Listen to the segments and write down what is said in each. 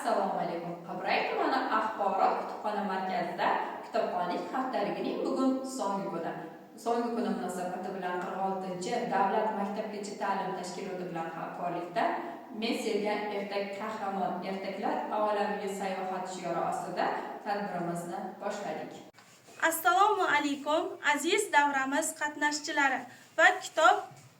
Assalomu alaykum. Qibray tumani axborot kutubxona markazida kitobxonlik haftaligining bugun so'nggi kuni. So'nggi kuni munosabati bilan 46-davlat maktabgacha ta'lim tashkiloti bilan hamkorlikda Men sevgan ertak qahramon ertaklar olamiga sayohat shiori ostida tadbirimizni boshladik. Assalomu alaykum aziz davramiz qatnashchilari va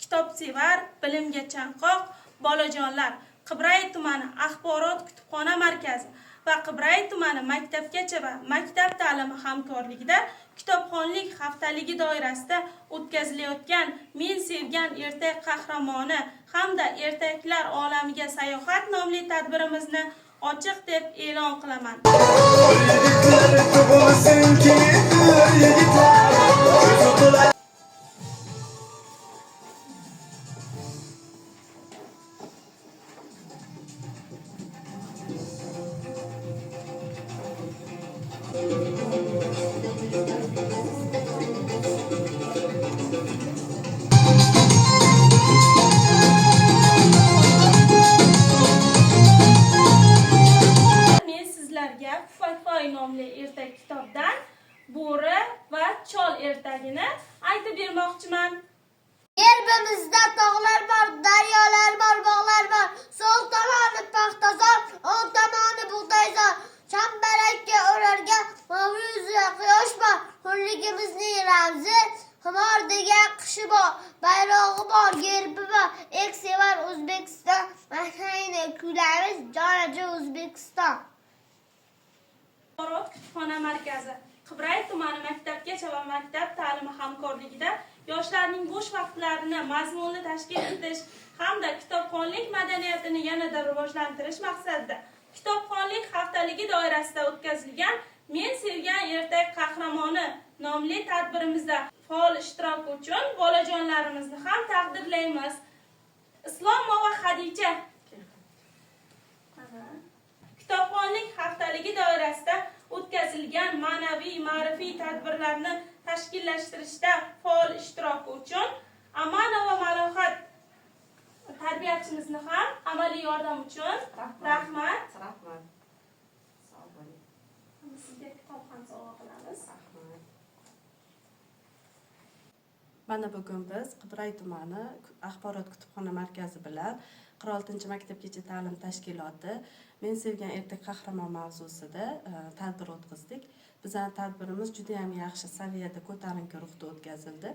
kitobsevar, bilimga chanqoq bolajonlar. Qibray tumani axborot kutubxona markazi va Qibray tumani maktabgacha va maktab ta'limi hamkorligida kitobxonlik haftaligi doirasida o'tkazilayotgan Men sevgan ertak qahramoni hamda ertaklar olamiga sayohat nomli tadbirimizni ochiq deb e'lon qilaman. Men sizlarga Fayfay nomli ertak kitobdan Bo'ri va Chol ertagini aytib bermoqchiman. Yerimizda tog'lar bor, daryolar bor, bog'lar bor. So'l tomoni paxtazor, o'ng tomoni bug'doyzor. Chambarakka o'ralgan mavzuga quyosh bor. Hurligimizning ramzi Himor degan qishi bor. Bayrog'i bor, gerbi bor. Sevar O'zbekiston. Mahayni kuylarimiz jonajon O'zbekiston. Axborot kutubxona markazi Qibray tumani maktabgacha va maktab ta'limi hamkorligida yoshlarning bo'sh vaqtlarini mazmunli tashkil etish hamda kitobxonlik madaniyatini yanada rivojlantirish maqsadida kitobxonlik haftaligi doirasida o'tkazilgan Men sevgan ertak qahramoni nomli tadbirimizda faol ishtirok uchun bolajonlarimizni ham taqdirlaymiz. Islomova Xadicha kitobxonlik haftaligi doirasida o'tkazilgan ma'naviy ma'rifiy tadbirlarni tashkillashtirishda faol ishtiroki uchun Amanova Malohat tarbiyachimizni ham amaliy yordam uchun rahmat. Sog' bo'ling. Sizga kitob ham sovg'a qilamiz. Mana bugun biz Qibray tumani axborot kutubxona markazi bilan 46-maktabgacha ta'lim tashkiloti Men sevgan ertak qahramon mavzusida tadbir o'tkazdik. Bizning tadbirimiz juda ham yaxshi saviyada, ko'tarinki ruhda o'tkazildi.